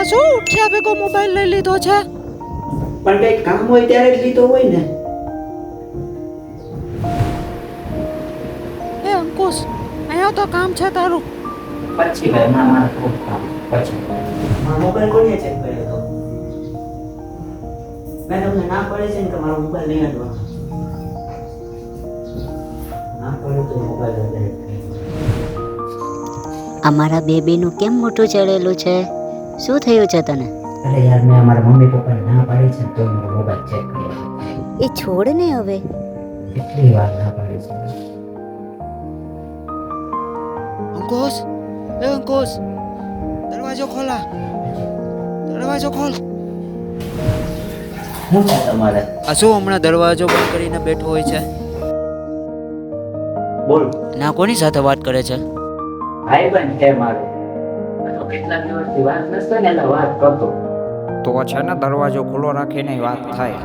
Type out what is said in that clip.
આ શું ઉઠ્યા ભેગો મોબાઈલ લઈ લીધો છે? પણ કઈ કામ હોય ત્યારે જ લીધો હોય ને. એ અંકુશ, અહીંયા તો કામ છે તારું. પછી ભાઈ મારા ખૂબ કામ પછી મારો મોબાઈલ કોને ચેક કર્યો તો? મેં તમને ના પડે છે ને કે મારો મોબાઈલ નહીં આડવાનો. ના પડે તો મોબાઈલ જ અમારા બેબીનું કેમ મોટું ચડેલું છે? શું થયું છે તને? અરે યાર મેં અમારા મમ્મી પપ્પાને ના પાડી છે તો મારો મોબાઈલ ચેક કર્યો. એ છોડ ને હવે. કેટલી વાર ના પાડી છે. અંકુશ, એ અંકુશ, દરવાજો ખોલા. દરવાજો ખોલ. શું છે તમારે? આ શું હમણાં દરવાજો બંધ કરીને બેઠો હોય છે? બોલ. ના કોની સાથે વાત કરે છે? ભાઈબંધ છે મારો. તો કેટલા દિવસથી વાત નસતો ને એટલે વાત કરતો. તો છે ને દરવાજો ખુલ્લો રાખીને વાત થાય.